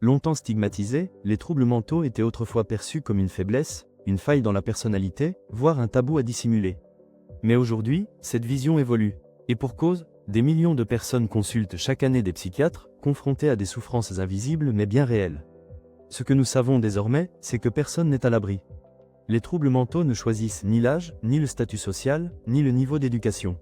Longtemps stigmatisés, les troubles mentaux étaient autrefois perçus comme une faiblesse, une faille dans la personnalité, voire un tabou à dissimuler. Mais aujourd'hui, cette vision évolue. Et pour cause, des millions de personnes consultent chaque année des psychiatres, confrontés à des souffrances invisibles mais bien réelles. Ce que nous savons désormais, c'est que personne n'est à l'abri. Les troubles mentaux ne choisissent ni l'âge, ni le statut social, ni le niveau d'éducation.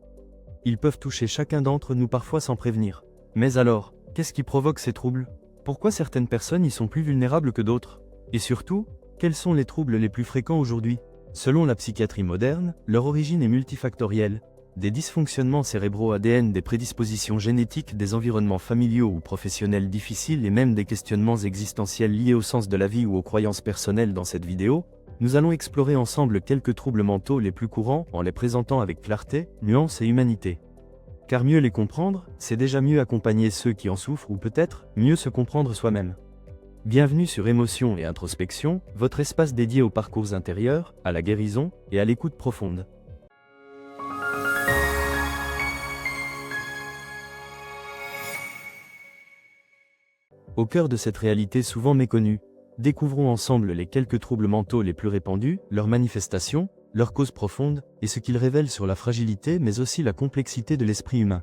Ils peuvent toucher chacun d'entre nous parfois sans prévenir. Mais alors, qu'est-ce qui provoque ces troubles? Pourquoi certaines personnes y sont plus vulnérables que d'autres? Et surtout, quels sont les troubles les plus fréquents aujourd'hui? Selon la psychiatrie moderne, leur origine est multifactorielle. Des dysfonctionnements cérébraux ADN, des prédispositions génétiques, des environnements familiaux ou professionnels difficiles et même des questionnements existentiels liés au sens de la vie ou aux croyances personnelles. Dans cette vidéo, nous allons explorer ensemble quelques troubles mentaux les plus courants en les présentant avec clarté, nuance et humanité. Car mieux les comprendre, c'est déjà mieux accompagner ceux qui en souffrent ou peut-être mieux se comprendre soi-même. Bienvenue sur Émotion et Introspection, votre espace dédié aux parcours intérieurs, à la guérison et à l'écoute profonde. Au cœur de cette réalité souvent méconnue, découvrons ensemble les quelques troubles mentaux les plus répandus, leurs manifestations, leurs causes profondes, et ce qu'ils révèlent sur la fragilité mais aussi la complexité de l'esprit humain.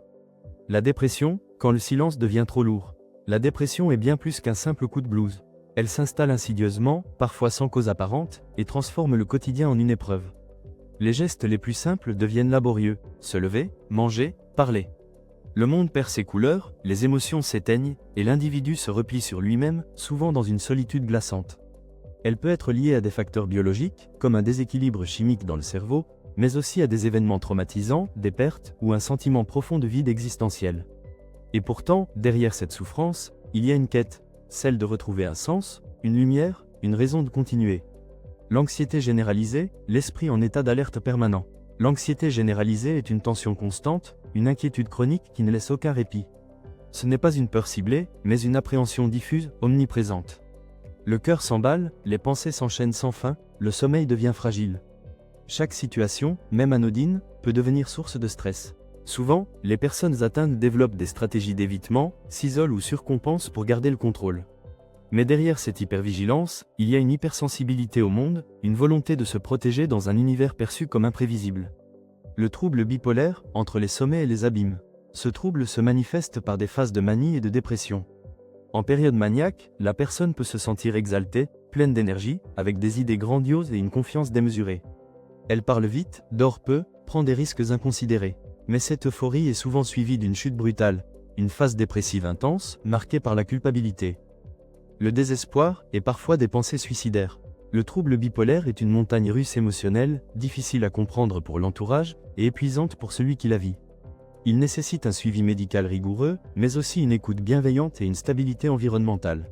La dépression, quand le silence devient trop lourd. La dépression est bien plus qu'un simple coup de blues. Elle s'installe insidieusement, parfois sans cause apparente, et transforme le quotidien en une épreuve. Les gestes les plus simples deviennent laborieux, se lever, manger, parler. Le monde perd ses couleurs, les émotions s'éteignent, et l'individu se replie sur lui-même, souvent dans une solitude glaçante. Elle peut être liée à des facteurs biologiques, comme un déséquilibre chimique dans le cerveau, mais aussi à des événements traumatisants, des pertes, ou un sentiment profond de vide existentiel. Et pourtant, derrière cette souffrance, il y a une quête, celle de retrouver un sens, une lumière, une raison de continuer. L'anxiété généralisée, l'esprit en état d'alerte permanent. L'anxiété généralisée est une tension constante, une inquiétude chronique qui ne laisse aucun répit. Ce n'est pas une peur ciblée, mais une appréhension diffuse, omniprésente. Le cœur s'emballe, les pensées s'enchaînent sans fin, le sommeil devient fragile. Chaque situation, même anodine, peut devenir source de stress. Souvent, les personnes atteintes développent des stratégies d'évitement, s'isolent ou surcompensent pour garder le contrôle. Mais derrière cette hypervigilance, il y a une hypersensibilité au monde, une volonté de se protéger dans un univers perçu comme imprévisible. Le trouble bipolaire, entre les sommets et les abîmes. Ce trouble se manifeste par des phases de manie et de dépression. En période maniaque, la personne peut se sentir exaltée, pleine d'énergie, avec des idées grandioses et une confiance démesurée. Elle parle vite, dort peu, prend des risques inconsidérés. Mais cette euphorie est souvent suivie d'une chute brutale, une phase dépressive intense, marquée par la culpabilité. Le désespoir et parfois des pensées suicidaires. Le trouble bipolaire est une montagne russe émotionnelle, difficile à comprendre pour l'entourage et épuisante pour celui qui la vit. Il nécessite un suivi médical rigoureux, mais aussi une écoute bienveillante et une stabilité environnementale.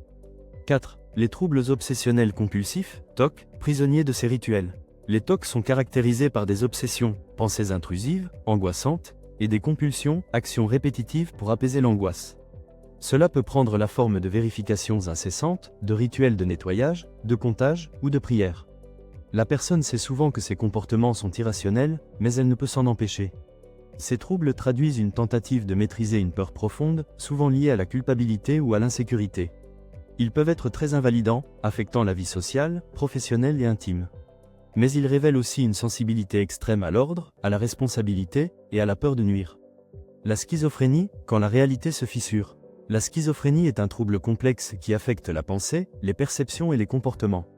4. Les troubles obsessionnels compulsifs, TOC, prisonniers de ces rituels. Les TOC sont caractérisés par des obsessions, pensées intrusives, angoissantes, et des compulsions, actions répétitives pour apaiser l'angoisse. Cela peut prendre la forme de vérifications incessantes, de rituels de nettoyage, de comptage ou de prières. La personne sait souvent que ses comportements sont irrationnels, mais elle ne peut s'en empêcher. Ces troubles traduisent une tentative de maîtriser une peur profonde, souvent liée à la culpabilité ou à l'insécurité. Ils peuvent être très invalidants, affectant la vie sociale, professionnelle et intime. Mais ils révèlent aussi une sensibilité extrême à l'ordre, à la responsabilité et à la peur de nuire. La schizophrénie, quand la réalité se fissure. La schizophrénie est un trouble complexe qui affecte la pensée, les perceptions et les comportements.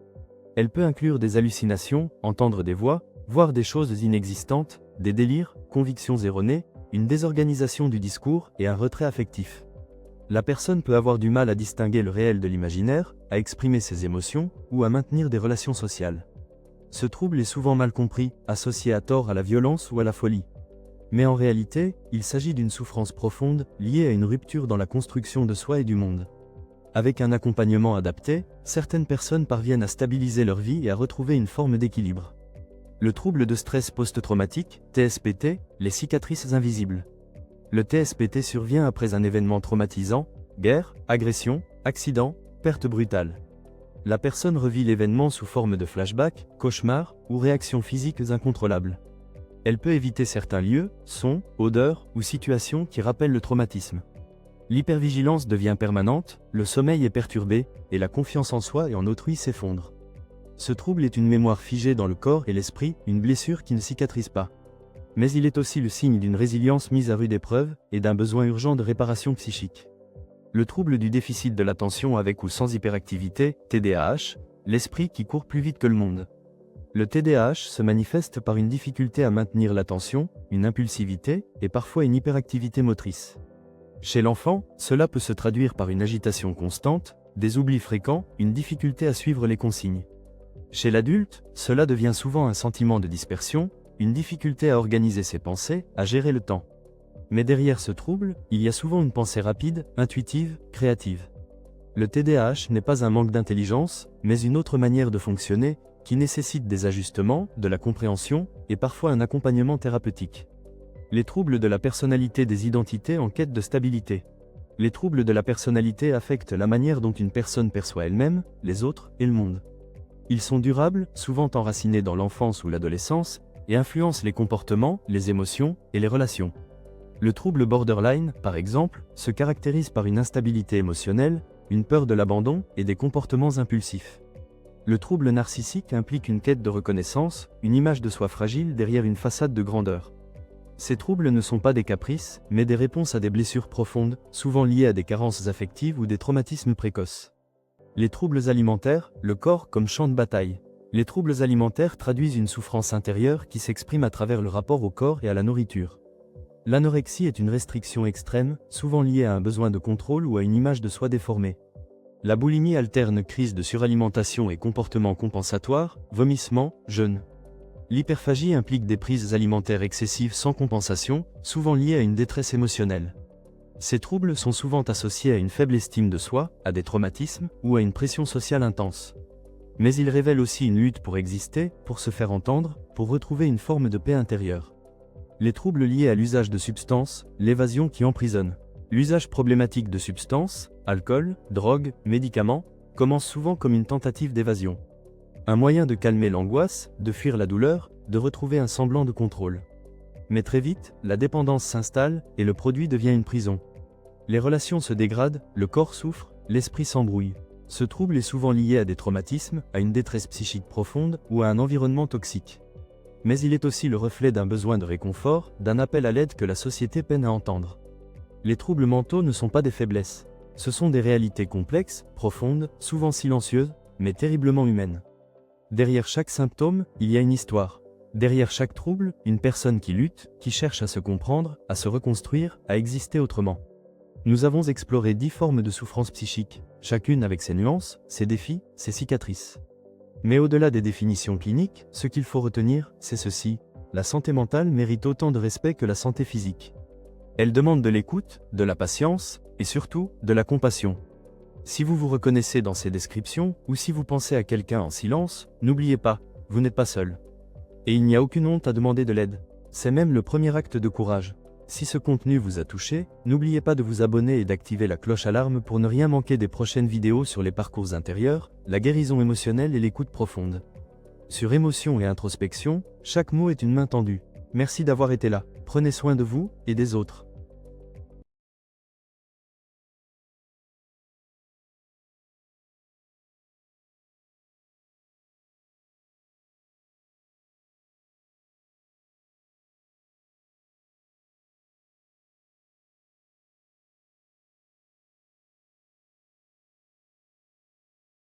Elle peut inclure des hallucinations, entendre des voix, voir des choses inexistantes, des délires, convictions erronées, une désorganisation du discours et un retrait affectif. La personne peut avoir du mal à distinguer le réel de l'imaginaire, à exprimer ses émotions ou à maintenir des relations sociales. Ce trouble est souvent mal compris, associé à tort à la violence ou à la folie. Mais en réalité, il s'agit d'une souffrance profonde, liée à une rupture dans la construction de soi et du monde. Avec un accompagnement adapté, certaines personnes parviennent à stabiliser leur vie et à retrouver une forme d'équilibre. Le trouble de stress post-traumatique, TSPT, les cicatrices invisibles. Le TSPT survient après un événement traumatisant, guerre, agression, accident, perte brutale. La personne revit l'événement sous forme de flashback, cauchemar ou réactions physiques incontrôlables. Elle peut éviter certains lieux, sons, odeurs ou situations qui rappellent le traumatisme. L'hypervigilance devient permanente, le sommeil est perturbé, et la confiance en soi et en autrui s'effondre. Ce trouble est une mémoire figée dans le corps et l'esprit, une blessure qui ne cicatrise pas. Mais il est aussi le signe d'une résilience mise à rude épreuve et d'un besoin urgent de réparation psychique. Le trouble du déficit de l'attention avec ou sans hyperactivité, TDAH, l'esprit qui court plus vite que le monde. Le TDAH se manifeste par une difficulté à maintenir l'attention, une impulsivité et parfois une hyperactivité motrice. Chez l'enfant, cela peut se traduire par une agitation constante, des oublis fréquents, une difficulté à suivre les consignes. Chez l'adulte, cela devient souvent un sentiment de dispersion, une difficulté à organiser ses pensées, à gérer le temps. Mais derrière ce trouble, il y a souvent une pensée rapide, intuitive, créative. Le TDAH n'est pas un manque d'intelligence, mais une autre manière de fonctionner, qui nécessite des ajustements, de la compréhension, et parfois un accompagnement thérapeutique. Les troubles de la personnalité des identités en quête de stabilité. Les troubles de la personnalité affectent la manière dont une personne perçoit elle-même, les autres et le monde. Ils sont durables, souvent enracinés dans l'enfance ou l'adolescence, et influencent les comportements, les émotions et les relations. Le trouble borderline, par exemple, se caractérise par une instabilité émotionnelle, une peur de l'abandon et des comportements impulsifs. Le trouble narcissique implique une quête de reconnaissance, une image de soi fragile derrière une façade de grandeur. Ces troubles ne sont pas des caprices, mais des réponses à des blessures profondes, souvent liées à des carences affectives ou des traumatismes précoces. Les troubles alimentaires, le corps comme champ de bataille. Les troubles alimentaires traduisent une souffrance intérieure qui s'exprime à travers le rapport au corps et à la nourriture. L'anorexie est une restriction extrême, souvent liée à un besoin de contrôle ou à une image de soi déformée. La boulimie alterne crise de suralimentation et comportements compensatoires, vomissements, jeûne. L'hyperphagie implique des prises alimentaires excessives sans compensation, souvent liées à une détresse émotionnelle. Ces troubles sont souvent associés à une faible estime de soi, à des traumatismes ou à une pression sociale intense. Mais ils révèlent aussi une lutte pour exister, pour se faire entendre, pour retrouver une forme de paix intérieure. Les troubles liés à l'usage de substances, l'évasion qui emprisonne. L'usage problématique de substances, alcool, drogue, médicaments, commence souvent comme une tentative d'évasion. Un moyen de calmer l'angoisse, de fuir la douleur, de retrouver un semblant de contrôle. Mais très vite, la dépendance s'installe et le produit devient une prison. Les relations se dégradent, le corps souffre, l'esprit s'embrouille. Ce trouble est souvent lié à des traumatismes, à une détresse psychique profonde ou à un environnement toxique. Mais il est aussi le reflet d'un besoin de réconfort, d'un appel à l'aide que la société peine à entendre. Les troubles mentaux ne sont pas des faiblesses. Ce sont des réalités complexes, profondes, souvent silencieuses, mais terriblement humaines. Derrière chaque symptôme, il y a une histoire. Derrière chaque trouble, une personne qui lutte, qui cherche à se comprendre, à se reconstruire, à exister autrement. Nous avons exploré 10 formes de souffrance psychique, chacune avec ses nuances, ses défis, ses cicatrices. Mais au-delà des définitions cliniques, ce qu'il faut retenir, c'est ceci: la santé mentale mérite autant de respect que la santé physique. Elle demande de l'écoute, de la patience, et surtout, de la compassion. Si vous vous reconnaissez dans ces descriptions, ou si vous pensez à quelqu'un en silence, n'oubliez pas, vous n'êtes pas seul. Et il n'y a aucune honte à demander de l'aide. C'est même le premier acte de courage. Si ce contenu vous a touché, n'oubliez pas de vous abonner et d'activer la cloche alarme pour ne rien manquer des prochaines vidéos sur les parcours intérieurs, la guérison émotionnelle et l'écoute profonde. Sur émotion et introspection, chaque mot est une main tendue. Merci d'avoir été là. Prenez soin de vous et des autres.